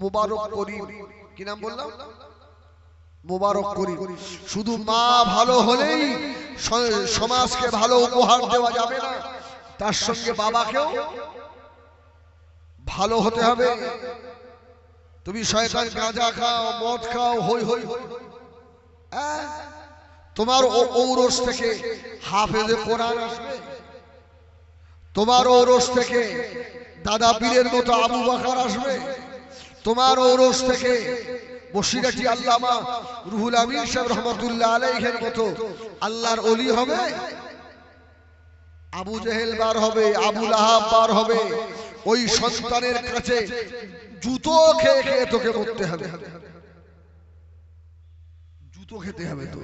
মুবারক করিম। কি নাম বললাম? মুবারক করিম। শুধু মা ভালো হলেই সমাজকে ভালো উপহার দেওয়া যাবে না, তার সঙ্গে বাবাকেও ভালো হতে হবে। তুমি শয়তান গাঁজা খাও, মদ খাও, হই হই, তোমার ঔরস থেকে হাফেজে কোরআন আসবে, তোমার ঔরস থেকে দাদা পীরের মতো আবু বকর আসবে, তোমার ঔরস থেকে বসিরাটি আল্লামা রুহুল আমিন সাহেব রহমাতুল্লাহ আলাইহির মতো আল্লাহর ওলি হবে। আবু জেহেল বার হবে, আবু লাহাব বার হবে। ওই সন্তানের কাছে জুতো খেয়ে খেয়ে তোকে মরতে হবে, জুতো খেতে হবে তো।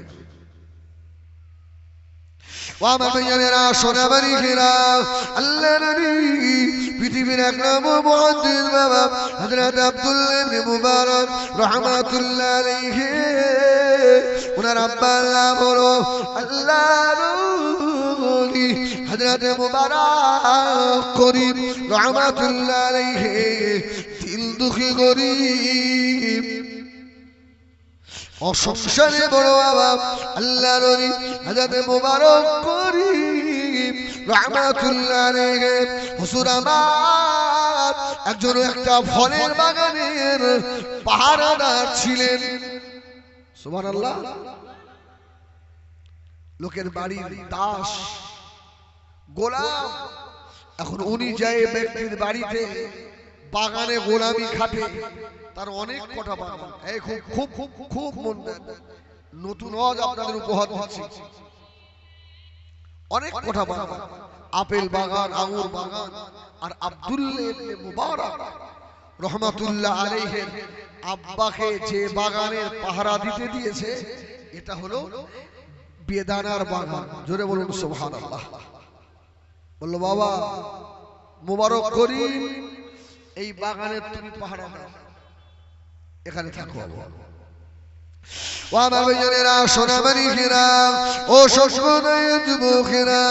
আল্লাহ নবী পৃথিবীর এক নম্বর মুহাদ্দিস বাবা হযরত আব্দুল্লাহ ইবনে মুবারক রাহমাতুল্লাহ আলাইহি, ওনার আব্বার নাম হলো আল্লাহর ওলি হযরত মুবারক করিম রাহমাতুল্লাহ আলাইহি। দিল দুঃখী গরিব অসংসারে বড় অভাব, আল্লাহর ওলি হযরত মুবারক করিম রাহমাতুল্লাহ আলাইহি হুজুর আমার একজন একটা ফলের বাগানের পাহারাদার ছিলেন। সুবহানাল্লাহ। লোকের বাড়ির দাস গোলাম। এখন উনি যায় ব্যক্তির বাড়িতে বাগানে গোলামি খাটে, তার অনেক কটা বাগান। এই খুব খুব খুব মন দেন, নতুন ওয়াজ আপনাদের উপহার দিচ্ছি। অনেক কটা বাগান, আপেল বাগান, আঙ্গুর বাগান। আর আব্দুল্লাহ ইবনে মুবারক রহমাতুল্লাহ আলাইহির আব্বাকে যে বাগানের পাহারা দিতে দিয়েছে, এটা হলো বেদানার বাগান। জোরে বলুন সুবহানাল্লাহ। বলল বাবা মুবারক করিম, এই বাগানের তুমি পাহারা দাও, এখানে থাকো। ও আমার ভাইয়েরা, সোনামানিকেরা, ও শোষণের যুবকেরা,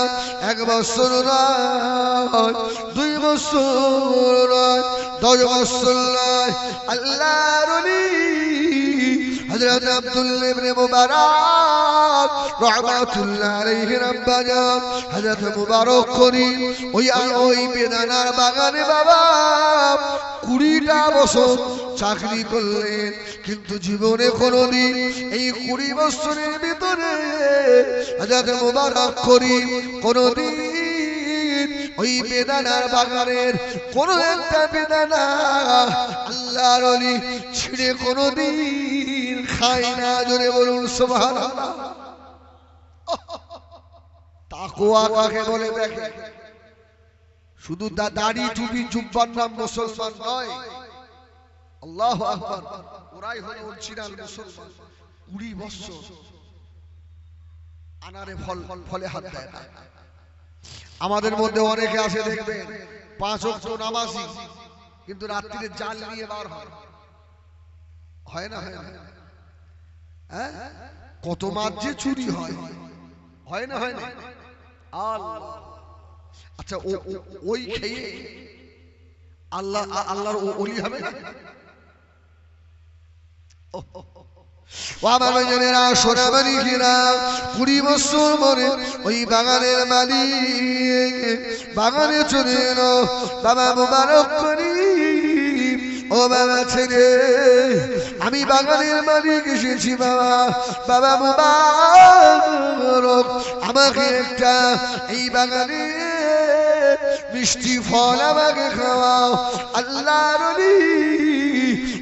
1 বছর নয়, 2 বছর নয়, 10 বছর নয়, আল্লাহর ওলি হযরত আব্দুল্লাহ ইবনে মুবারক রাহমাতুল্লাহ আলাইহির আব্বা জান হযরত মুবারক করিম ওই বেদানার বাগানে বাবা 20টা বছর চাকরি করলেন, কিন্তু জীবনে কোনোদিন এই 20 বছরের ভিতরে হযরত মুবারক করিম কোনোদিন ওই বেদানার বাগানের কোন একটা বেদানা আল্লাহর ওলি ছিঁড়ে কোনোদিন খায় না। জোরে বলুন সুবহানাল্লাহ। তাকওয়া কাকে বলে দেখে? শুধু দাড়ি টুপি জুব্বার নাম মুসলমান নয়। আল্লাহু আকবার। ওরাই হলো অরিজিনাল মুসলমান। 20 বছর আনারে ফলে হাত দেয় না। আমাদের মধ্যে অনেকে আছে দেখবেন 5 ওয়াক্ত নামাজি, কিন্তু রাত্রিতে জাল নিয়ে বার হয় না? হয় না? হ্যাঁ, কত মাছ যে চুরি হয় না? হয় না? আল্লাহ। আচ্ছা ওই খেয়ে আল্লাহর ওলি হবে না? আমার ভাইয়েরা, সোনামানিকেরা, 20 বছর পরে ওই বাগানের মালিক বাগানে চলে এলো। বাবা মুবারক করিম, ও বাবা ছেলে, আমি বাগানের মালিক এসেছি বাবা। বাবা মুবারক আমাকে একটা এই বাগানে মিষ্টি ফল আমাকে খাওয়াও। আল্লাহর ওলি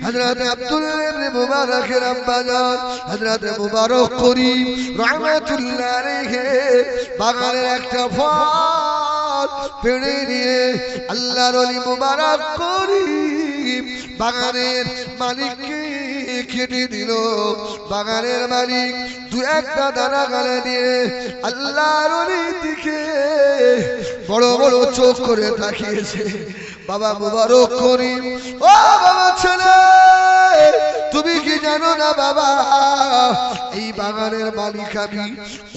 হযরত আব্দুল্লাহ ইবনে মুবারকের আব্বা জান হযরত মুবারক করিম রাহমাতুল্লাহ আলাইহি বাগানের একটা ফল পেড়ে নিয়ে আল্লাহর ওলি মুবারক করিম বাগানের মালিককে কেটে দিল। বাগানের মালিক 2-1টা দানা গালে দিয়ে আল্লাহর ওলির দিকে বড় বড় চোখ করে তাকিয়েছে। বাবা মুবারক করিম, ও বাবা ছেলে, তুমি কি জানো না বাবা, এই বাগানের মালিক আমি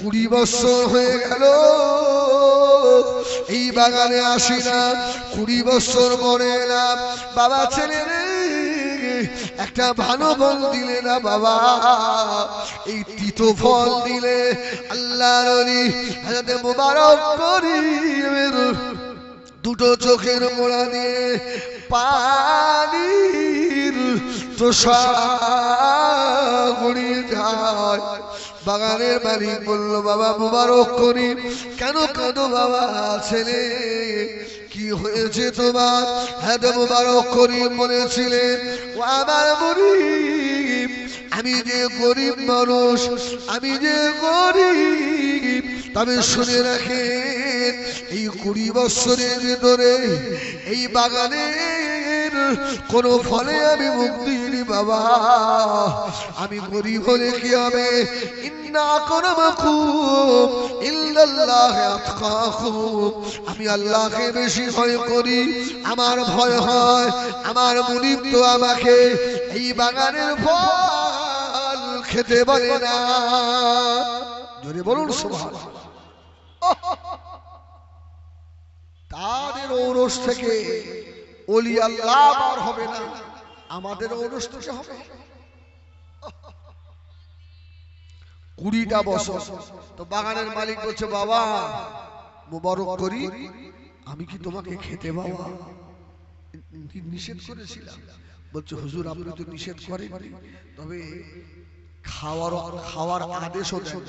20 বছর হয়ে গেল এই বাগানে আসি না, 20 বছর পরে এলাম। বাবা ছেলে রে, একটা ভালো ফল দিলে না বাবা, এই তিতো ফল দিলে আল্লাহর ওলি হযরত মুবারক করিমের দুটো চোখের মোড়া দিয়ে পানির তোষা গড়িয়ে যায়। বাগানের মালিক বলল, বাবা মুবারক করিম, কেন কাঁদো বাবা? ছেলে কি হয়েছে তোমার? হ্যাঁ মুবারক করিম বলেছিলেন, ও আমার মুরিদ, আমি যে গরিব মানুষ, আমি যে গরিব, তবে শুনে রাখেন, এই 20 বছরের ভিতরে এই বাগানের কোন ফলে আমি মুখ দিইনি বাবা। আমি গরিব হলে কি হবে? ইন্না আকরামাকুম ইল্লাল্লাহি আতকাকুম, আমি আল্লাহকে বেশি ভয় করি। আমার ভয় হয় আমার মুনিব তো আমাকে এই বাগানের ফল খেতে বলে না। জোরে বলুন সুবহানাল্লাহ। তাদের ঔরস থেকে ওলি আল্লাহ বার হবে না, আমাদের ঔরস থেকে হবে। 20টা বছর তো বাগানের মালিক বলছে, বাবা মুবারক করি, আমি কি তোমাকে খেতে বাবা নিষেধ করেছিলাম? বলছে হুজুর আপনি তো নিষেধ করেন, তবে খাওয়ার আদেশও দেন।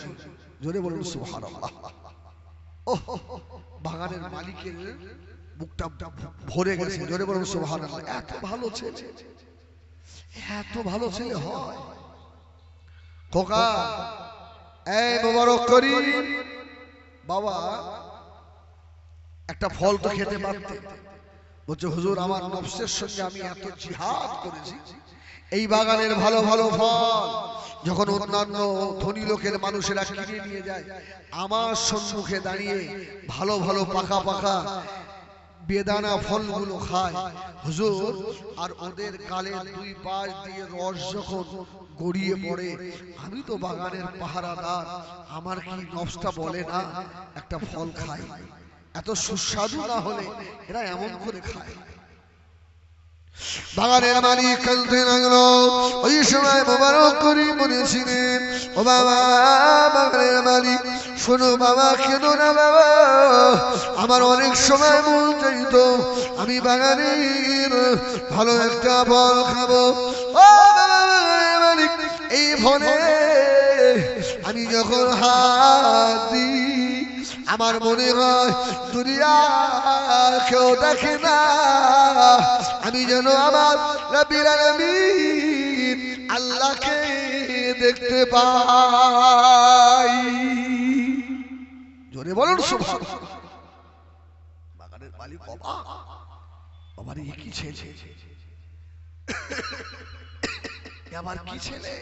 জোরে বলুন সুবহানাল্লাহ। বাগানের মালিকের বুকটা ভরে গেছে। জোরে বলুন সুবহানাল্লাহ। এত ভালো ছেলে, এত ভালো ছেলে হয়। খোকা এই মুবারক করি, বাবা একটা ফল তো খেতে পারতে। বলছে হুজুর আমার নফসের সঙ্গে আমি এত জিহাদ করেছি, এই বাগানের ভালো ভালো ফল যখন অন্যান্য ধনী লোকের মানুষেরা কিনে নিয়ে যায়, আমার সম্মুখে দাঁড়িয়ে ভালো ভালো পাকা পাকা বেদানা ফলগুলো খায় হুজুর, আর ওদের গালের 2 পাশ দিয়ে রস যখন গড়িয়ে পড়ে, আমি তো বাগানের পাহারাদার, আমার কি নফসটা বলে না একটা ফল খাই? এত সুস্বাদু না হলে এরা এমন করে খায়। বাগানের মালিক কাঁদতে লাগলো। ওই সময় মুবারক করিম বলেছিলেন, ও বাবা বাগানের মালিক শোনো বাবা, কেঁদো না বাবা, আমার অনেক সময় মন চাইতো আমি বাগানের ভালো একটা ফল খাবো। ও বাগানের মালিক, এই ফলে আমি যখন হাত দিই আমার মনে হয় দুনিয়া কেউ দেখে না, আমি যেন আমার রব্বুল আলামিন আল্লাহকে দেখতে পাই। জোরে বলুন সুবহানাল্লাহ। বাগানের মালিক অবাক, আমার এই কি ছেলে, আমার কি ছেলে?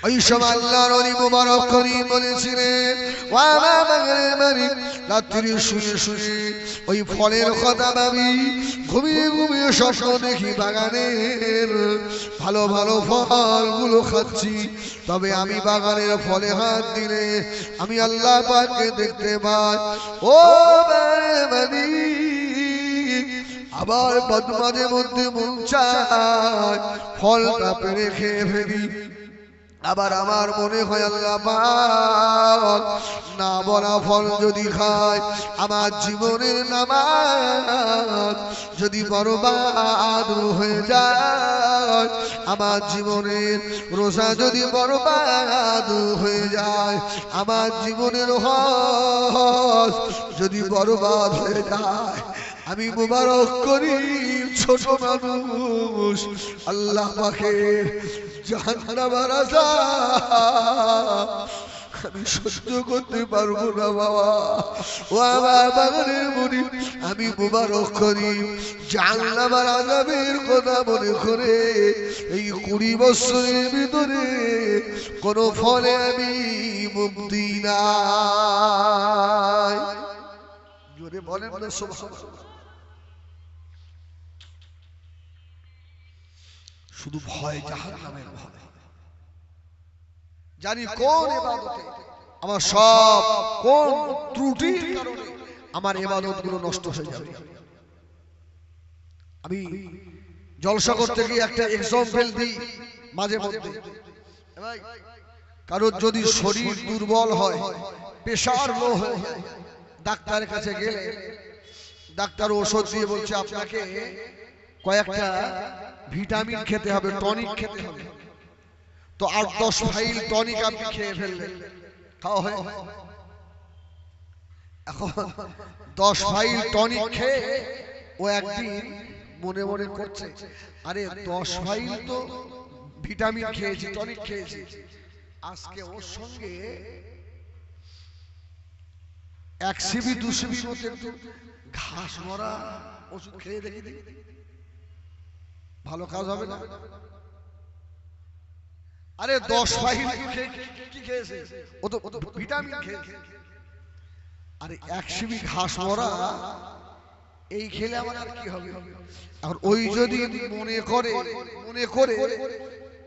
ওই সময় আল্লাহর ওলি মুবারক করিম বলেছিলেন, ও আমার বাগানের মালিক, রাত্রি শুয়ে শুয়ে ওই ফলের কথা ভাবি, ঘুমিয়ে ঘুমিয়ে স্বপ্ন দেখি বাগানের ভালো ভালো ফলগুলো খাচ্ছি, তবে আমি বাগানের ফলে হাত দিলে আমি আল্লাহ পাককে দেখতে পাই। ও বাগানের মালিক, আবার মাঝে মধ্যে মন চায় ফলটা পেরে খেয়ে ফেলি, আবার আমার মনে হয় আল্লাহ পাক না বলা ফল যদি খায়, আমার জীবনের নামাজ যদি বরবাদ হয়ে যায়, আমার জীবনের রোজা যদি বরবাদ হয়ে যায়, আমার জীবনের হজ যদি বরবাদ হয়ে যায়, আমি মুবারক করি ছোট মানুষ আল্লাহ পাকের জাহান্নামের আযাব আমি সহ্য করতে পারবো না বাবা। ও আমার বাগানের মুরিদ, আমি মুবারক করি জাহান্নামের আযাবের কথা মনে করে এই 20 বছরের ভিতরে কোন ফলে আমি মুক্তি নাই। জোরে বলেন না সুবহানাল্লাহ। শুধু ভয় জাহান্নামের ভয়। জানি কোন ইবাদতে আমার সব কোন ত্রুটির কারণে আমার ইবাদতগুলো নষ্ট হয়ে যাবে। আমি জলসা করতে গিয়ে একটা এক্সাম্পল দিই মাঝে মধ্যে। কারোর যদি শরীর দুর্বল হয়, প্রেশার লো হয়ে যায়, ডাক্তারের কাছে গেলে ডাক্তার ওষুধ দিয়ে বলছে আপনাকে কয়েকটা ভিটামিন খেতে হবে, টনিক খেতে হবে। তো 8-10 ফাইল টনিক আপনি খেয়ে ফেললেন, খাওয়া হয়। এখন 10 ফাইল টনিক খেয়ে ও একদিন মনে মনে করছে, আরে 10 ফাইল তো ভিটামিন খেয়েছি, টনিক খেয়েছি, আজকে ওর সঙ্গে 1 সিবি 2 সিবি মতো একটু ঘাস মরা ওষুধ খেয়ে দেখি, ভালো কাজ হবে না? আরে 10 ফাইল কি খেয়েছে? ও তো ভিটামিন খেয়েছে। আরে 1 সিবি ঘাস মরা এই খেলে আমার আর কি হবে? আর ওই যদি মনে করে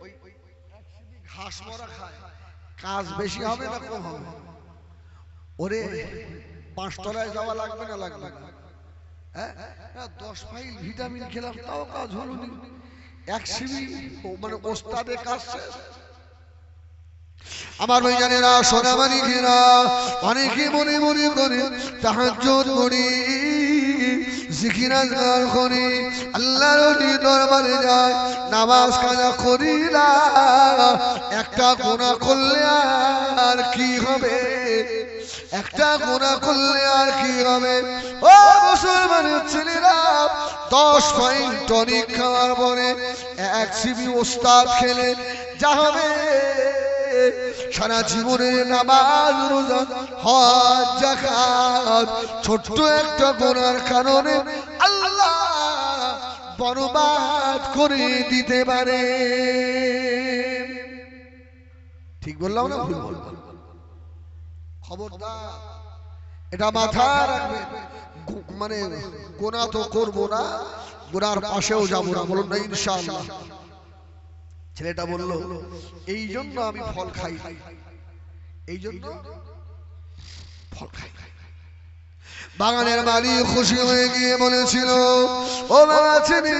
ওই 1 সিবি ঘাস মরা খায়, কাজ বেশি হবে না কম হবে? ওরে 5 তলায় যাওয়া লাগবে না, লাগবে না। হ্যাঁ, 10 ফাইল ভিটামিন খেলাম তাও কাজ হলো না। 1 সিবি মানে ওস্তাদের কাজ শেষ। আমার ভাইজানেরা, সোনামানি ঘেরা, অনেকে মনে মনে করে তাহাজ্জুদ করি, জিকির আজকার করি, আল্লাহর দরবারে যায়, নামাজ কাজা করি না। একটা গুনাহ করলে আর কি হবে? একটা গুনাহ করলে আর কি হবে? ও মুসলমানের ছেলেরা, 10 ফাইল টনিক খাওয়ার পরে 1 সিবি ওস্তাদ খেলে যা হবে, সারা জীবনের নামাজ রোজা হজ যাকাত ছোট্ট একটা গুনার কারণে আল্লাহ বরবাদ করে দিতে পারে। ঠিক বললাম না ভুল বললাম? খবরদার, এটা মাথায় রাখবেন। মানে গুনাহ তো করবো না, গুনার পাশেও যাবো না, বলুন না ইনশাআল্লাহ। ছেলেটা বলল, এই জন্য আমি ফল খাই, এই জন্য ফল খাই। বাগানের মালিক খুশি হয়ে গিয়ে বলেছিল, ও বাবা ছেলে,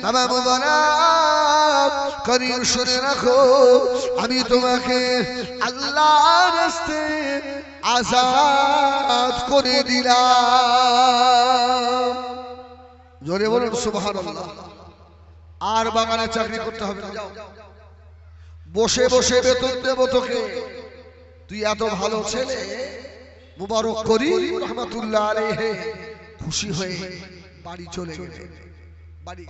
বাবা মুবারক, করিম শুনে রাখো, আমি তোমাকে আল্লাহর রাস্তায় আজাদ করে দিলাম। জোরে বলুন সুবহানাল্লাহ। আর বাগানে চাকরি করতে হবে না, যাও বসে বসে বেতন দেব তোকে, তুই এত ভালো ছেলে। মুবারক করিম রহমাতুল্লাহ আলাইহি খুশি হয়ে বাড়ি চলে গেলেন। বাড়ি,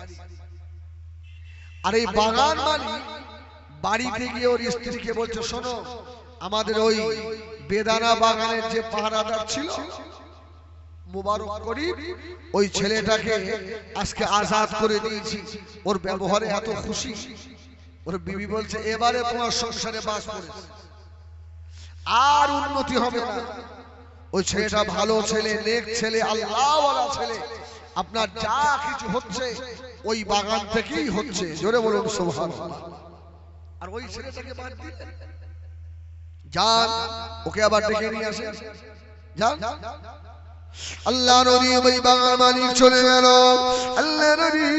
আর এই বাগান মালিক বাড়িতে গিয়ে ওর স্ত্রীকে বলছে, শোনো, আমাদের ওই বেদানা বাগানের যে পাহারাদার ছিল মুবারক করিম, ওই ছেলেটাকে আজকে আজাদ করে দিয়েছি। ওর ব্যবহারে এত খুশি। ওর বিবি বলছে, এবারে তোমার সংসারে বাস করেছে, আর উন্নতি হবে না। ওই ছেলেটা ভালো ছেলে, নেক ছেলে, আল্লাহওয়ালা ছেলে। আপনার যা কিছু হচ্ছে ওই বাগান থেকেই হচ্ছে। জোরে বলুন সুবহানাল্লাহ। আর ওই ছেলেটাকে বাদ দিলেন, যান ওকে আবার ডেকে নিয়ে আসেন, যান। আল্লাহ নবী ওই বাগান মালিক চলে গেল। আল্লাহ নবী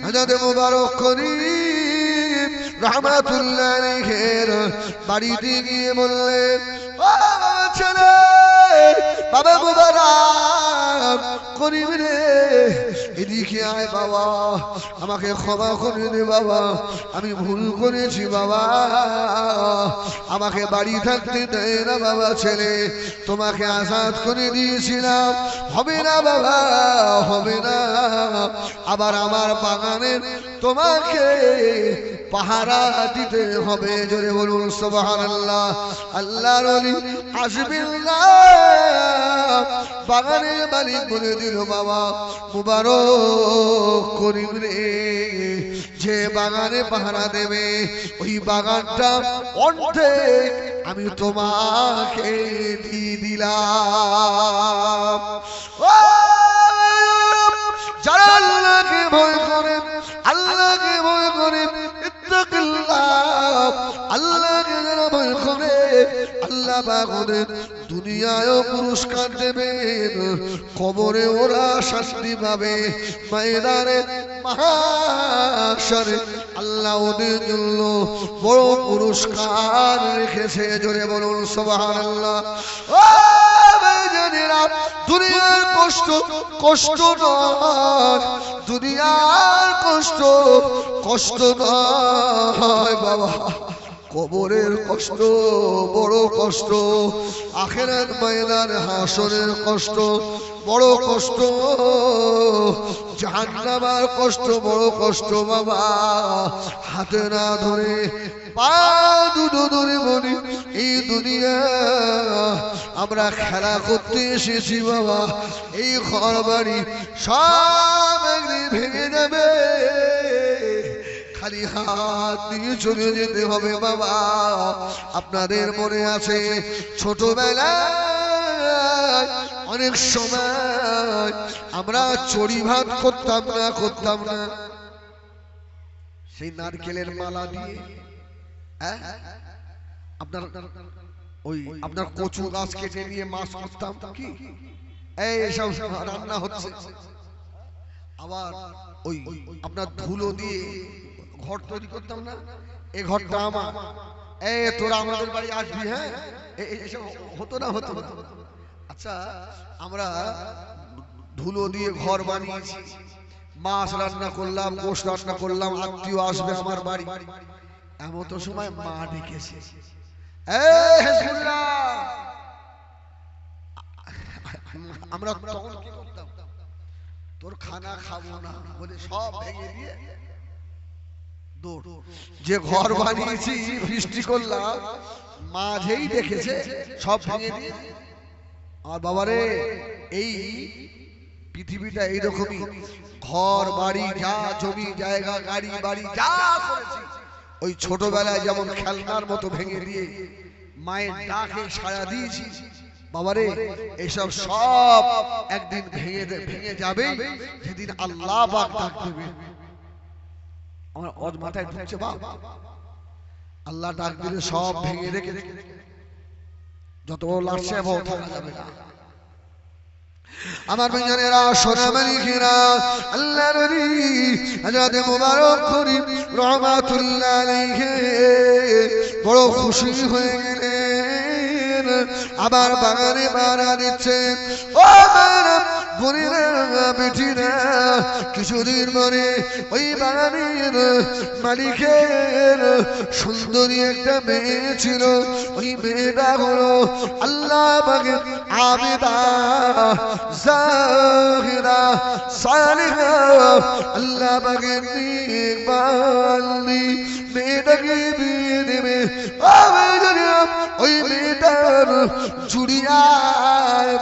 হযরত মুবারক করিম রাহমাতুল্লাহ আলাইহির বাড়িতে গিয়ে বললেন, ও ছেলে, বাবা মুবারক করিম রে, এদিকে আয় বাবা, আমাকে ক্ষমা করে দে বাবা, আমি ভুল করেছি বাবা, আমাকে বাড়ি থাকতে দেয় না বাবা ছেলে, তোমাকে আজাদ করে দিয়েছিলাম, হবে না বাবা, হবে না, আবার আমার বাগানের তোমাকে পাহারা দিতে হবে। জোরে বলুন সুবহানাল্লাহ। আল্লাহর ওলি আসবেন না। বাগানের মালিক বলে দিল, বাবা মুবারক করিম রে, যে বাগানে পাহারা দেবে ওই বাগানটা অর্ধেক আমি তোমাকে দিয়ে দিলাম। যারা আল্লাহকে ভয় করে, আল্লাহকে ভয় করে, ইত্তাকিল্লাহ, আল্লাহকে যারা ভয় করে, আল্লাহ পাক ওদের দুনিয়ায়ও পুরস্কার দেবেন, কবরে ওরা শাস্তি পাবে, ময়দানে মাহশারে আল্লাহ ওদের জন্য বড় পুরস্কার রেখেছে। জোরে বলুন সুবহানাল্লাহ। ও ভাইজানেরা, দুনিয়ার কষ্ট কষ্ট নয়, দুনিয়ার কষ্ট কষ্ট নয় বাবা, কবরের কষ্ট বড় কষ্ট, আখিরাত ময়দান হাসরের কষ্ট বড় কষ্ট, জাহান্নামের কষ্ট বড় কষ্ট বাবা। হাতে না ধরে পা দুটো ধরে বলি, এই দুনিয়া আমরা খেলা করতে এসেছি বাবা, এই ঘর বাড়ি সব একদিন ভেঙে যাবে, খালি হাত দিয়ে চলে যেতে হবে বাবা। আপনাদের মনে আছে ছোটবেলায় অনেক সময় আমরা চড়ি ভাত করতাম না সেই নারকেলের মালা দিয়ে, আপনার ওই আপনার কচু গাছ কেটে নিয়ে মাছ করতাম কি, এইসব রান্না হচ্ছে। আবার ওই আপনার ধুলো দিয়ে ঘর তৈরি করতাম না, এই ঘরটা আমার, এই তোরা আমাদের বাড়ি আসবি, হ্যাঁ এসব হতো না হতো। আচ্ছা, আমরা ধুলো দিয়ে ঘর বানিয়েছি, মাছ রান্না করলাম, গোশত রান্না করলাম, আত্মীয় আসবে আমার বাড়ি, এমন তো সময় মা ডেকেছে, আমরা তখন কি করতাম, তোর খানা খাবো না বলে সব ভেঙে দিয়ে যে ঘর বানিয়েছি বৃষ্টি করলাম, মাঝেই দেখেছে সব ভেঙে দিয়ে। আমার বাবারে, এই পৃথিবীটা এইরকমই, ঘর বাড়ি যা জমি জায়গা গাড়ি বাড়ি যা করেছি, ওই ছোটবেলায় যেমন খেলনার মতো ভেঙে দিয়ে মায়ের ডাকে সাড়া দিয়েছি বাবারে, এইসব সব একদিন ভেঙে যাবে, যেদিন আল্লাহ পাক ডাক দেবে। আমার ওর মাথায় ঢুকছে বাবা, আল্লাহ ডাক দিলে সব ভেঙে রেখে যত লাগছে থাকা যাবে না। আমার ভাইজানেরা, সোনা মালিকেরা, আল্লাহর নবী হযরত মুবারক করি রাহমাতুল্লাহ আলাইহি বড় খুশি হয়ে গেলেন, আবার বাগানে বাড়া দিচ্ছেন। ও আমার বোনেরা বেটিরা, কিছুদিন পরে ওই বাগানের মালিকের সুন্দরী একটা মেয়ে ছিল, ওই মেয়েটা হলো আল্লাহ পাকের আবেদা জাহিরা সালিহা, আল্লাহ পাকের নেক বান্দি। মেয়েটাকে বিয়ে দেবে, ওই মেয়েটার জুড়িয়া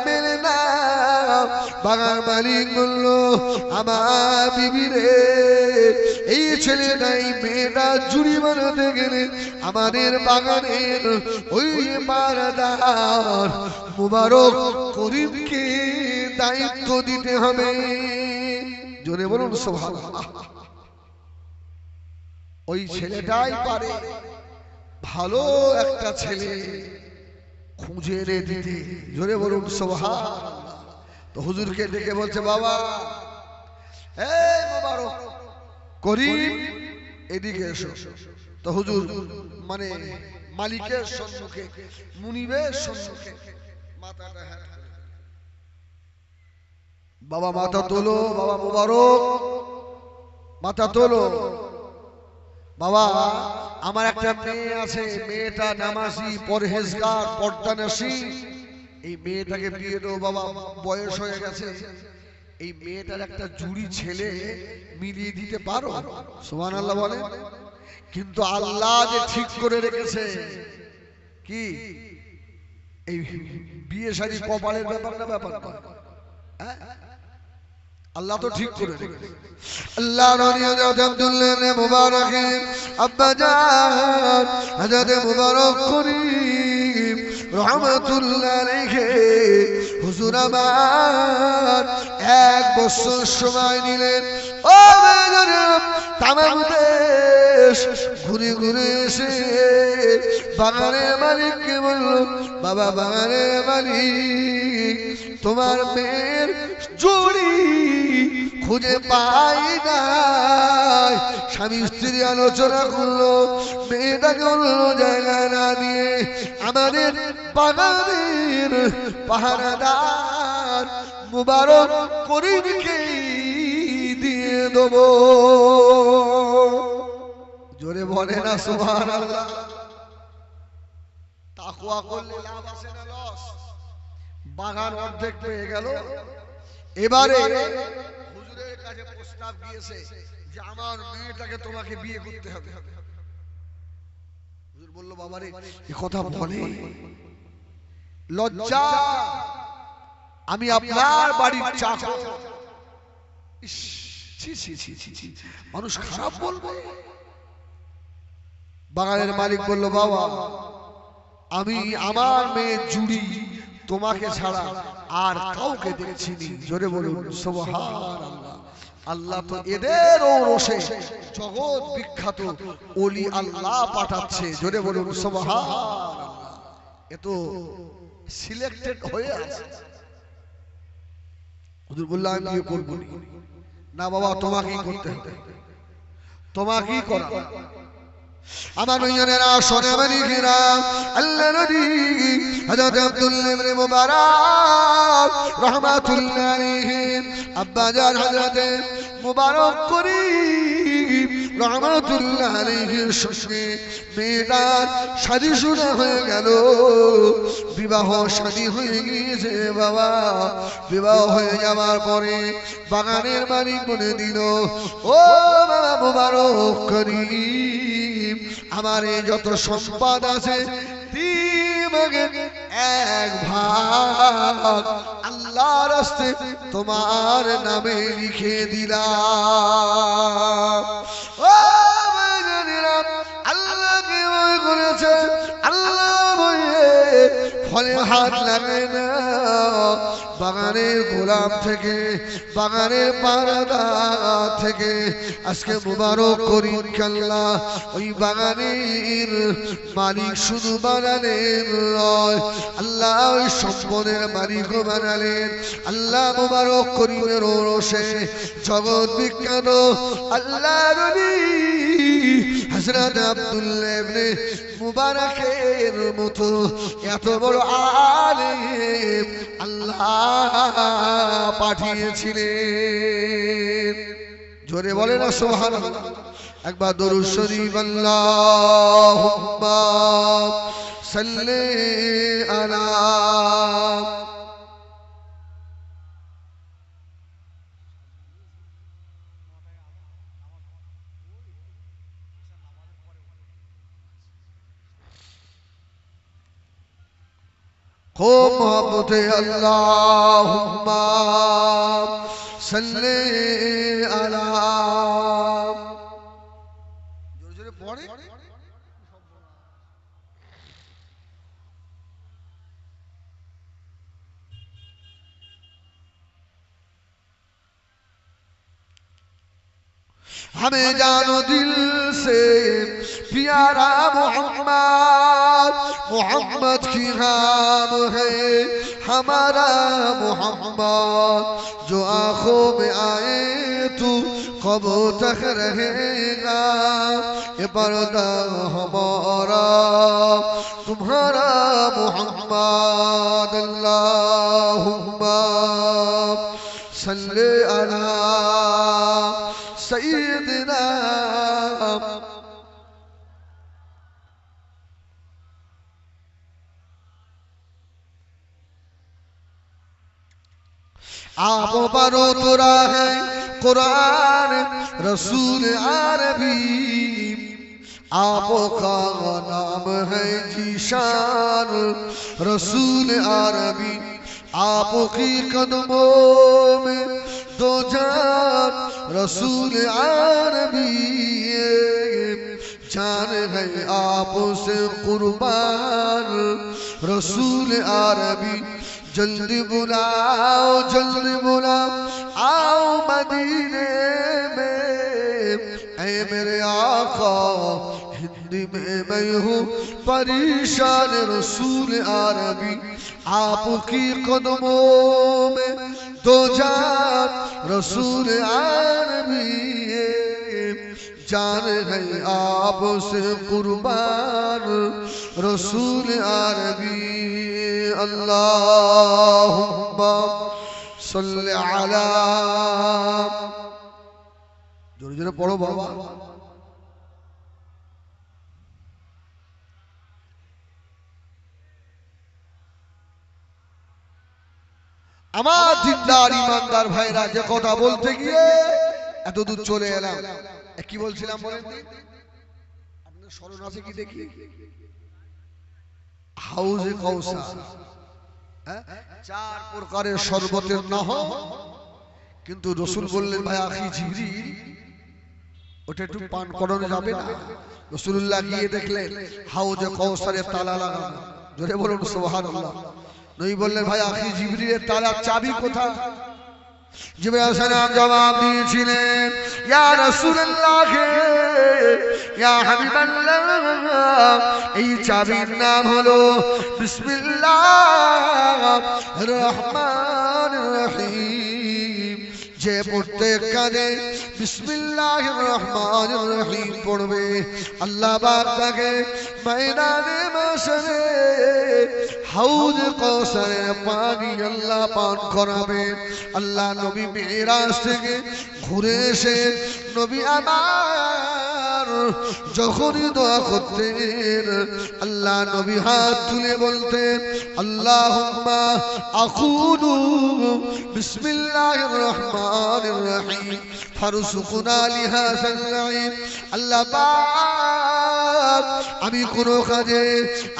মেলে না। বাগান মালিক বলল, আমার বিবি রে, এই ছেলেটাই মেয়েটা জুড়ি বানাতে গেলে আমাদের বাগানের ওই মারাদার মুবারক করিমকে দায়িত্ব দিতে হবে। জোরে বলুন সুবহানাল্লাহ। ওই ছেলেটাই পারে ভালো একটা ছেলে খুঁজে এনে দিতে। জোরে বলুন সুবহানাল্লাহ। তো হুজুরকে ডেকে বলছে, বাবা এই মুবারক করিম এদিকে এসো। তো হুজুর মানে মালিকের সম্মুখে, মুনিবের সম্মুখে মাথাটা হ্যাঁ, বাবা মাথা তোলো, বাবা মুবারক মাথা তোলো। বাবা, আমার একটা মেয়ে আছে, মেয়েটা নামাজি, পরহেজগার, পর্দানশী, এই মেয়েটাকে বিয়ে দেবো বাবা, বয়স হয়ে গেছে, এই মেয়েটার একটা জুড়ি ছেলে মিলিয়ে দিতে পারো? সুবহানাল্লাহ বলে। কিন্তু আল্লাহ যে ঠিক করে রেখেছে কি, এই বিয়ে শাদী কপালের ব্যাপার না, ব্যাপার নয়, আল্লাহ তো ঠিক করে রেখেছে। আল্লাহ নবী হযরত আব্দুল্লাহ ইবনে মুবারক আব্বা জান হযরত মুবারক করিম রাহমাতুল্লাহ আলাইহি হুজুর আমার 1 বছর সময় নিলেন। ও তামাম দেশ ঘুরে ঘুরে এসে বাগানের মালিককে বলল, বাবা বাগানের মালিক, তোমার মেয়ের জুড়ি খুঁজে পাই নাই। স্বামী স্ত্রী আলোচনা করলো, মেয়েটাকে অন্য জায়গায় না দিয়ে আমাদের বাগানের পাহারাদার মুবারক করিমকে দিয়ে দেবো। জোরে বলে না সুবহানাল্লাহ। তাকওয়া করলে লাভ আছে না লস? বাগান অর্ধেক পেয়ে গেল। এবারে হুজুরের কাছে প্রস্তাব দিয়েছে যে আমার মেয়েটাকে তোমাকে বিয়ে করতে হবে। হুজুর বলল, বাবারে এই কথা বলে লজ্জা, আমি আপনার বাড়ির চাকর। মানুষ খারাপ বলবে। বাগানের মালিক বলল, বাবা আমি আমার মেয়ের জুড়ি তোমাকে ছাড়া আর কাউকে দেখছিনি। জোরে বলুন সুবহানাল্লাহ। আল্লাহ তো এদের রোষে জগৎ বিখ্যাত ওলি আল্লাহ পাঠাচ্ছে। জোরে বলুন সুবহানাল্লাহ। এ তো সিলেক্টেড হয়ে আছে। হুজুর বলল, আমি বিয়ে করব না। বাবা তোমাকেই করতে হবে, তোমাকেই করা। আমার ভাইয়েরা শোনে মালিকেরা, আল্লাহ নবী হযরত আব্দুল্লাহ ইবনে মুবারক রাহমাতুল্লাহ আলাইহি আব্বা জান হযরত মুবারক করিম রাহমাতুল্লাহ আলাইহির সঙ্গে মেয়েটার শাদী শুরু হয়ে গেল। বিবাহ শাদী হয়ে গিয়েছে। বাবা বিবাহ হয়ে যাওয়ার পরে বাগানের মালিক বলে দিল, ও বাবা মুবারক করিম, আমার যত সম্পদ আছে এক ভাগ আল্লাহর রাস্তায় তোমার নামে লিখে দিলাম। ও আল্লাহ কি করেছে? আল্লাহ ফলে হাত লাগে না। বাগানের গোলাপ থেকে, বাগানের পাহারাদার থেকে আজকে মুবারক করিম আল্লাহ ওই বাগানের মালিক শুধু বানালেন নয়, আল্লাহ ওই সম্পদের মালিকও বানালেন। আল্লাহ মুবারক করিমের ওরসে জগৎ বিখ্যাত আল্লাহ নবী হযরত আব্দুল্লাহ ইবনে মুবারকের মতো এত বড় আলেম আল্লাহ পাঠিয়েছিলেন। জোরে বলে না সুবহানাল্লাহ। একবার দরুদ শরীফ আল্লাহুম্মা সাল্লি আলা खूब मोहब्बत अल्लाहुम्मा सल्ले अला। जोरे जोरे पढ़े। हमें जानो दिल से प्यारा मोहम्मद, मोहम्मद की नाम है हमारा मोहम्मद। जो आंखों में आए तू कब तक रहेगा, ये पर्दा हमारा तुम्हारा मोहम्मद। अल्लाहुम्मा सल्ले अला सय्यिदिना। आप परो तुरा है कुरान रसूल अरबी, आपका नाम है जीशान रसूल अरबी। आपकी कदमों में दो जान रसूल अरबी, जान है आपसे कुर्बान रसूल अरबी। जल्दी बुलाओ आओ मदीने में, ऐ मेरे आका बंदी में मैं हूँ परेशान रसूल अरबी आपकी कदमों में दो जान रसूल अरबी जान है आपसे कुर्बान रसूल अरबी अल्लाहुम्मा सल्ली अला जोरे जोरे पढ़ो बाबा আমার জিন্দার ইমানদার ভাইরা যে কথা বলতে গিয়ে এত দূর চলে এলাম কি বলছিলাম বলেন আপনার স্মরণ আছে কি দেখি হাউজে কাউসার চার প্রকারের শরবতের নাম কিন্তু রাসূল বললেন ভাই আখি জিবরিল ওটা একটু পান করানো যাবে না রাসূলুল্লাহ গিয়ে দেখলেন হাউজে কাউসারের তালা লাগানো জোরে বলুন সুবহানাল্লাহ নবী বললেন ভাই আখি জিবরিলের তালার চাবি কোথায় জিবরাইল সালাম জবাব দিয়েছিলেন ইয়া রাসূলুল্লাহ ইয়া হাবিবাল্লাহ এই চাবির নাম হলো বিসমিল্লাহির রহমানির রহিম যে প্রত্যেক কাজে বিসমিল্লাহির রহমানির রহিম পড়বে আল্লাহ পাক তাকে ময়দানে মাশরে হাউজ কাউসারের পানি আল্লাহ পান করাবে আল্লাহ নবী মিরাজ থেকে ঘুরে এসে নবী আমার যখনই দোয়া করতেন আল্লাহ নবী হাত তুলে বলতেন আল্লাহুম্মা আকুলু বিসমিল্লাহির রহমানির রহিম ফারসুকুনা লিহাযাল নাঈম আল্লাহ পাক আমি কোন কাজে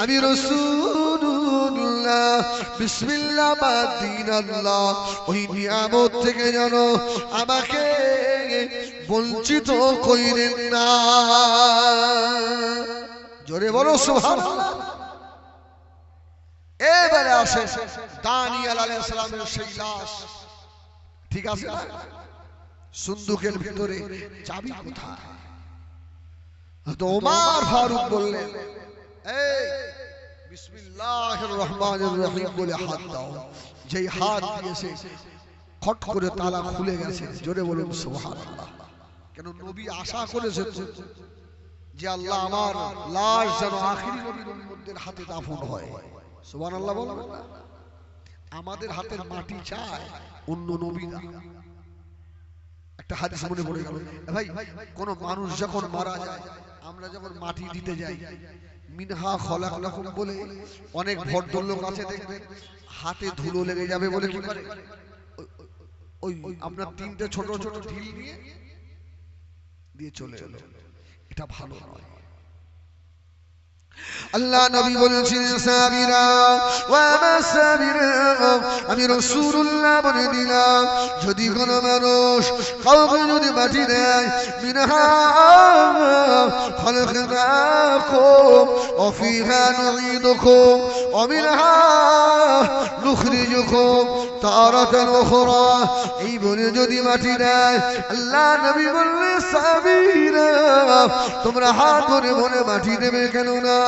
আমি রাসূলুল্লাহ বিসমিল্লাহ বাদ দিন আল্লাহ ওই নিয়ামত থেকে যেন আমাকে বঞ্চিত কইরেন না জোরে বলো সুবহানাল্লাহ এবারে আসে দানিয়েল আলাইহিস সালামের সেই লাশ ঠিক আছে না সুন্দুকের ভিতরে চাবি কোথায় তো ওমর ফারুক বললেন এই বিসমিল্লাহির রহমানির রহিম বলে হাত দাও যেই হাত দিয়েছে খট করে তালা খুলে গেছে জোরে বলুন সুবহানাল্লাহ কেন নবী আশা করেছে যে আল্লাহ আমার লাশ যেন আখিরি নবীর উম্মতদের হাতে দাফন হয় সুবহানাল্লাহ বলবেন না আমাদের হাতের মাটি চায় অন্য নবীরা একটা হাদিস মনে পড়ে গেল ভাই কোন মানুষ যখন মারা যায় আমরা যখন মাটি দিতে যাই মিনহা খলাকনাকুম বলে অনেক ভদ্রলোক আছে দেখবেন হাতে ধুলো লেগে যাবে বলে কি করে ওই আপনার তিনটে ছোট ছোট ঢিল দিয়ে চলে এলো এটা ভালো নয় আল্লাহ নবী বলেছেন সাবিরা ওয়া মাসাবিরা আমি রাসূলুল্লাহ বলে দিলাম যদি কোন মানুষ কাউকে যদি মাটি দেয় মিনহা খলাকনাকুম ওয়া ফিহা নুঈদুকুম ওয়া মিনহা নুখরিজুকুম তারাতান উখরা এই বলে যদি মাটি দেয় আল্লাহ নবী বললেন সাবিরা তোমরা হাত ধরে বলে মাটি দেবে কেন না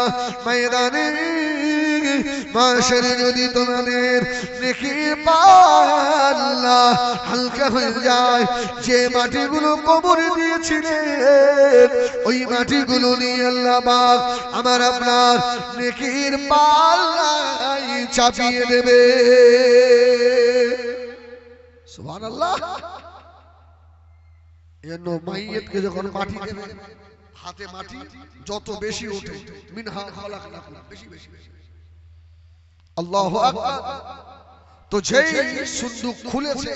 ময়দানে মাশরে যদি তোমাদের নেকির পাল্লা হালকা হয়ে যায় যে মাটিগুলো কবরে দিয়েছিলেন ওই মাটিগুলো নিয়ে আল্লাহ পাক আমার আপনার নেকির পাল্লায় চাপিয়ে দেবে সুবহানাল্লাহ এজন্য মাইয়িতকে যখন মাটি দেবে হাতে মাটি যত বেশি ওঠে মিনহা খলাকনাকুম বেশি বেশি আল্লাহু আকবার তো যেই সুন্দুক খুলেছে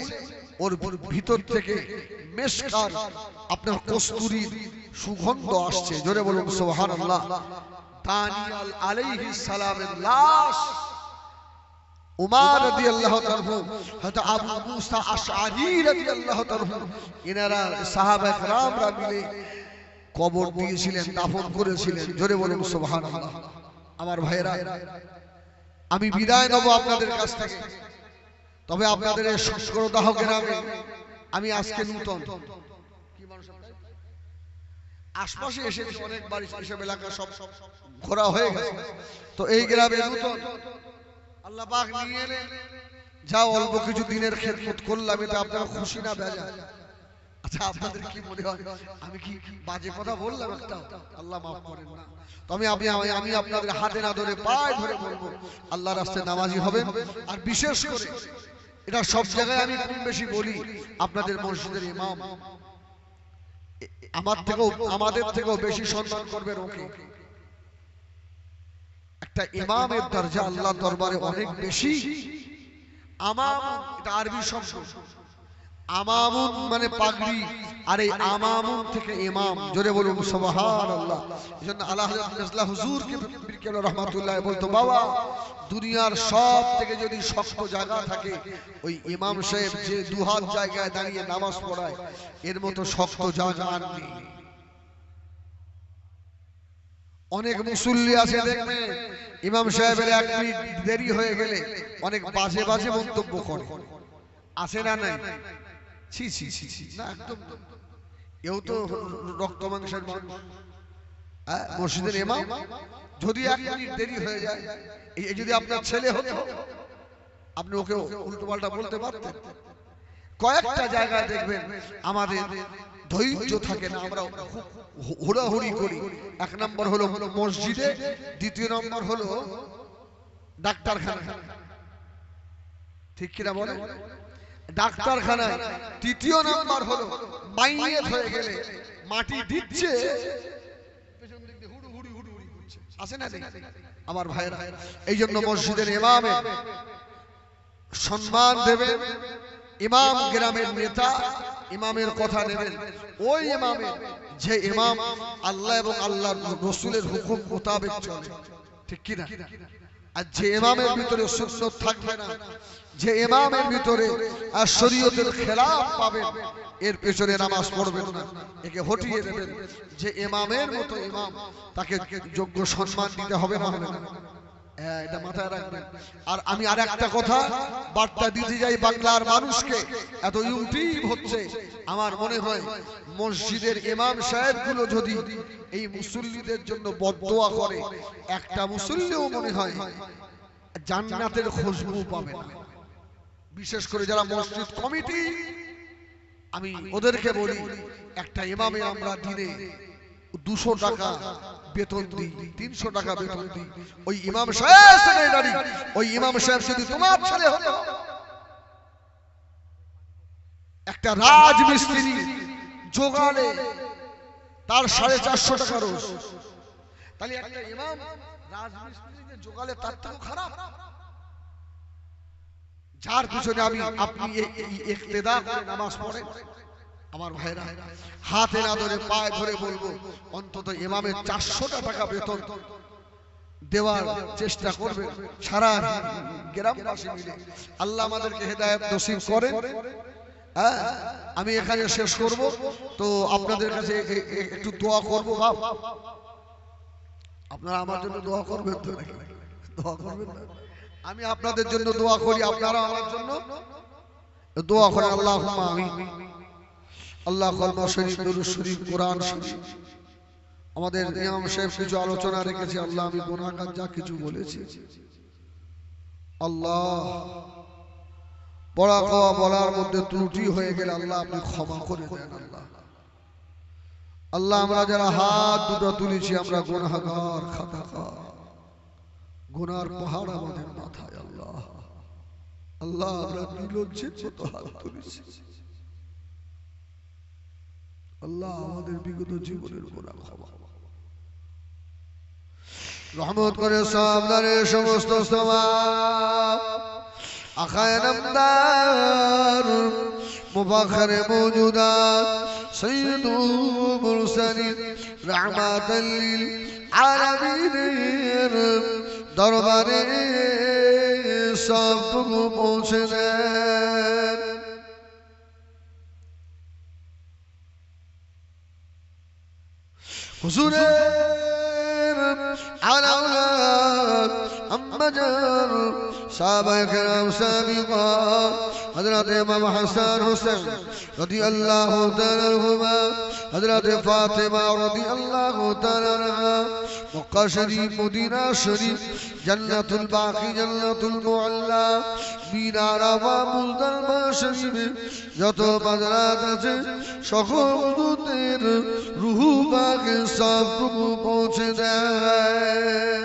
ওর ভিতর থেকে মেশকার আপনার কস্তুরীর সুগন্ধ আসছে জোরে বলুন সুবহানাল্লাহ দানিয়েল আলাইহিস সালামের লাশ উমর রাদিয়াল্লাহু তাআলা হযরত আবু মুসা আশআরী রাদিয়াল্লাহু তাআলা ইনারা সাহাবা کرامরা মিলে কবর দিয়েছিলেন দাফন করেছিলেন জোরে বলুন সুবহানাল্লাহ আমার ভাইরা আমি বিদায় নেব আপনাদের কাছ থেকে তবে আপনাদের এই সংস্করদাহ গ্রামে আমি আজকে নূতন কি মানুষ আশপাশে এসেছি অনেক বাড়ি, এসব এলাকা সব ঘোরা হয়ে গেছে। তো এই গ্রামে নতুন আল্লাহ পাক নিয়ে এলেন, যা অল্প কিছু দিনের খেদমত করলাম, এটা আপনারা খুশি না বেজা? আচ্ছা আপনাদের কি মনে হয় আমি কি বাজে কথা বললাম একটা? আল্লাহ মাফ করেন না। তো আমি আপনাদের হাতে না ধরে পায়ে ধরে বলবো, আল্লাহর রাস্তায় নামাজি হবেন। আর বিশেষ করে এটা সব জায়গায় আমি কম বেশি বলি, আপনাদের মসজিদের ইমাম আমাদের থেকেও বেশি সম্মান করবেন ওকে। একটা ইমামের দরজা আল্লাহর দরবারে অনেক বেশি। আমাম এটা আরবি শব্দ, আমামুন মানে পাগড়ি, আর এই আমামুন থেকে ইমাম। জোরে বলুন সুবহানাল্লাহ। এজন্য আল্লাহ হযরত হুজুর কে বিরকাল রাহমাতুল্লাহ বলতো, বাবা দুনিয়ার সব থেকে যদি শক্ত জায়গা থাকে ওই ইমাম সাহেব যে দুহাত জায়গায় দাঁড়িয়ে নামাজ পড়ায়, এর মতো শক্ত জায়গা আর নেই। অনেক মুসল্লি আছে দেখবেন ইমাম সাহেবের এক মিনিট দেরি হয়ে গেলে অনেক বাজে বাজে মন্তব্য করে, আছে না নাই? ছি ছি ছি ছি, না একদম। এও তো রক্ত মাংসের মানুষ। মসজিদের ইমাম যদি এক মিনিট দেরি হয়ে যায়, এই যদি আপনার ছেলে হতো আপনি ওকে উল্টো পাল্টা বলতে পারতেন? কয়েকটা জায়গায় দেখবেন আমাদের ধৈর্য থাকে না, আমরা হুড়াহুড়ি করি। এক নম্বর হলো মসজিদে, দ্বিতীয় নম্বর হলো ডাক্তারখানা, ঠিক কিনা বলে? ডাক্তারখানায়, তৃতীয় নম্বর হলো মাইয়েত হয়ে গেলে মাটি দিচ্ছে, আছে না? আমার ভাইরা, এই জন্য মসজিদের ইমামের সম্মান দেবেন। ইমাম গ্রামের নেতা, ইমামের কথা নেবেন। ওই ইমামের যে ইমাম আল্লাহ এবং আল্লাহর রাসূলের হুকুম মোতাবেক চলে, ঠিক কি না? আর যে ইমামের ভিতরে সুন্নাত থাকবে না, যে ইমামের ভিতরে শরীয়তের খেলাফ পাবেন, এর পেছনে নামাজ পড়বেন না, একে হটিয়ে দেবেন। যে ইমামের মতো ইমাম, তাকে যোগ্য সম্মান দিতে হবে না, হবে না? এটা মাথায় রাখবেন। আর আমি আর একটা কথা বার্তা দিতে যাই বাংলার মানুষকে, এত ইউটিউব হচ্ছে, আমার মনে হয় মসজিদের ইমাম সাহেবগুলো যদি এই মুসল্লিদের জন্য বদদোয়া করে, একটা মুসল্লিও মনে হয় জান্নাতের খুশবু পাবে না। বিশেষ করে যারা মসজিদ কমিটি, আমি ওদেরকে বলি, একটা ইমামে আমরা দিনে 200 টাকা বেতন দিই, 300 টাকা বেতন দিই। ওই ইমাম সাহেব সেক্রেটারি, ওই ইমাম সাহেব যদি তোমার ছেলে হতো, একটা রাজমিস্ত্রি জোগাড়ে তার 450 টাকা রোজ, তাহলে একটা ইমাম রাজমিস্ত্রিকে জোগাড়ে তার থেকেও খারাপ। যার পিছনে আপনি ইক্তেদা করে নামাজ পড়েন, আমার ভাইরা হাতে না ধরে পায়ে ধরে বলবো, অন্তত ইমামের 400 টাকা বেতন দেওয়ার চেষ্টা করবেন সারা গ্রামবাসী মিলে। আল্লাহ আমাদেরকে হেদায়েত নসিব করেন। আমি এখানে শেষ করব। তো আপনাদের কাছে একটু দোয়া করব। বাপ আপনারা আমার জন্য দোয়া করবেন তো? দোয়া করবেন না? আমি আপনাদের জন্য দোয়া করি, আপনারা আমার জন্য দোয়া করেন। আল্লাহুম্মা আমিন। আল্লাহ কলমা শরীফ, দুরূদ শরীফ, কোরআন শরীফ। আমাদের ইমাম সাহেব কিছু আলোচনা রেখেছে, আল্লাহ আমি গুনাহগার যা কিছু বলেছি, আল্লাহ বলা কওয়া বলার মধ্যে ত্রুটি হয়ে গেলে আল্লাহ আপনি ক্ষমা করে দেন। আল্লাহ আল্লাহ আমরা যারা হাত দুটো তুলেছি, আমরা গুনাহগার, খাতাকার, গুনার পাহাড় আমাদের মাথায়। আল্লাহ আল্লাহ আমরা নির্লজ্জের মতো হাত তুলেছি। আল্লাহ আমাদের বিগত জীবনের গুনাহ ক্ষমা রহমত করে সামনের সমস্ত সওয়াব আখায়ে নামদার মুবাখরে মওজুদাত সাইয়্যিদুল মুরসালিন রাহমাতাল লিল আলামিনের দরবারে সবটুকু পৌঁছে দেন। হুজুরের আলাউলাদ আম্মাজান সাহাবায়ে কেরাম সাবিকান हजरत इमाम हसन हुसैन रदियल्लाहु ताला अन्हुमा हजरत फातिमा रदियल्लाहु ताला अन्हा मक्का शरीफ मदीना शरीफ जन्नतुल बाकी जन्नतुल मुअल्ला मीना रावा मुजदलफा शरीफे যত বাজারাত আছে সকল হুজুরদের রূহ পাকে সবটুকু পৌঁছে দেয়।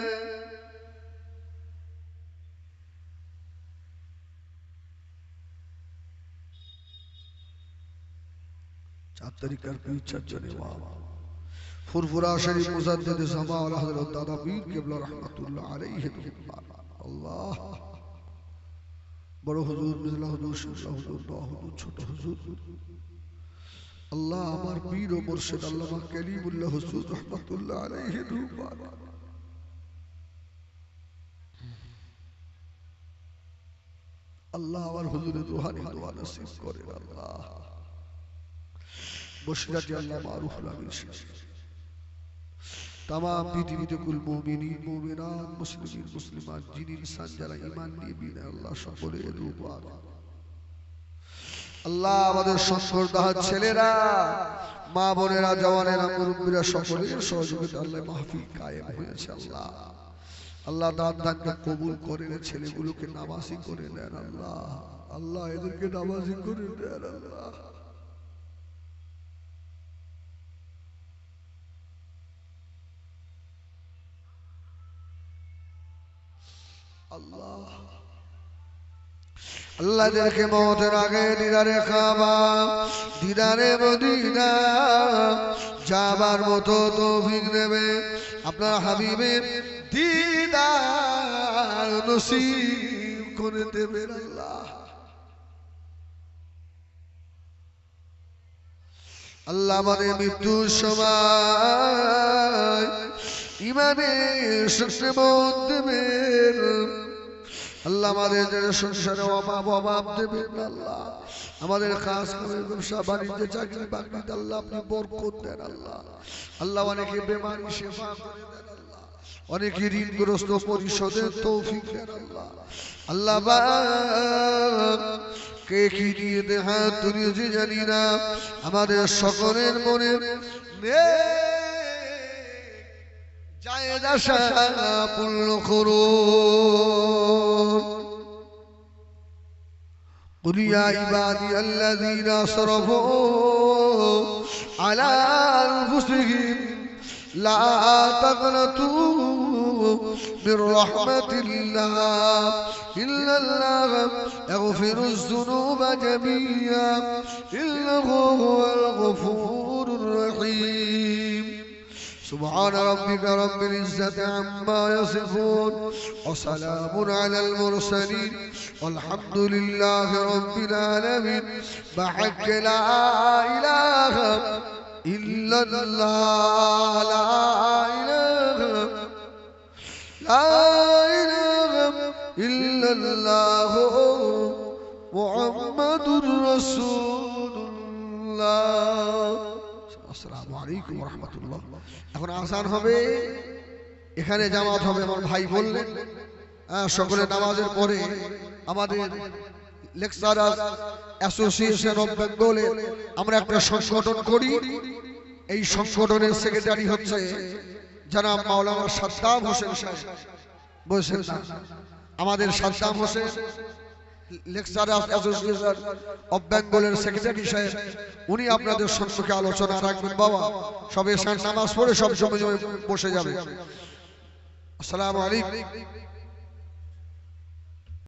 4 তারিখের পীর চাচনে বাবা ফুরফুরা শরীফ মুজাদ্দিদ জামাল হযরত দাদা পীর কিবলা রাহমাতুল্লাহ আলাইহি আল্লাহ বড় হুজুর মিজলা হুজুর শাহ হুজুর দোয়া হুজুর ছোট হুজুর আল্লাহ আমার পীর ও মুর্শিদ আল্লামা কালিমুল্লাহ হুজুর রাহমাতুল্লাহ আলাইহি আল্লাহ আমার হুজুরের রূহানি দোয়া নসিব করেন আল্লাহ বশিরাতি আল্লাহ মারুফুল আমিন तमाम পৃথিবীতে কুল মুমিনিন মুমিনাত মুসলিমিন মুসলিমাত জিন ইনসান যারা ঈমান নিয়ে বিনা আল্লাহ সকলের উপর আল্লাহ আমাদের সংস্কারদার ছেলেরা মা বোনেরা জওয়ানেরা মুরব্বিরা সকলের সহযোগিতা আল্লাহ মাহফিল কায়েম হয়েছে আল্লাহ আল্লাহ দানকে কবুল করেন ছেলেগুলোকে নামাজি করে দেন আল্লাহ আল্লাহ এদেরকে নামাজি করে দেন আল্লাহ আল্লাহ আল্লাহ যাকে মওতের আগে দিদারে কাবা দিদারে মদিনা যাবার মতো তৌফিক দেবে আপনার হাবিবের দিদার নসিব করে দেবেন আল্লাহ আল্লাহ আমাদের মৃত্যুর সময় ইমানের শক্তি দেবেন আল্লাহ আমাদের সংসারে অভাব দেবেন আল্লাহ আমাদের কাজ কামের ব্যবসা বাণিজ্য চাকরি বাকরিতে আল্লাহ আপনি বরকত দেন আল্লাহ আল্লাহ অনেকে বেমারি সেবা করে দেন আল্লাহ অনেকে ঋণগ্রস্ত পরিশোধের তৌফিক দেন আল্লাহ আল্লাহ কে কি নিয়ে হাত তুলেছে জানি না আমাদের সকলের মনে জায়েজ আশা পূর্ণ করুন قل يا عبادي الذين اسرفوا على انفسهم لا تقنطوا من رحمة الله إن الله يغفر الذنوب جميعا إنه هو الغفور الرحيم سبحان ربك رب العزة عما يصفون وسلام على المرسلين والحمد لله رب العالمين بحق لا إله إلا الله لا إله إلا الله محمد رسول الله আসসালামু আলাইকুম ওয়া রাহমাতুল্লাহ এখন আযান হবে এখানে জামাত হবে আমার ভাই বললেন সকলে নামাজের পরে আমাদের লেকচারার অ্যাসোসিয়েশন অফ বেঙ্গলে আমরা একটা সংগঠন করি এই সংগঠনের সেক্রেটারি হচ্ছে জনাব মাওলানা সাদ্দাম হোসেন সাহেব বলছেন না আমাদের Saddam Hossain lecturer association of বেঙ্গলের সেক্রেটারি সাহেব উনি আপনাদের সম্মুখে আলোচনা রাখবেন বাবা সবে নামাজ পড়ে সব সময় বসে যাবে আসসালামু আলাইকুম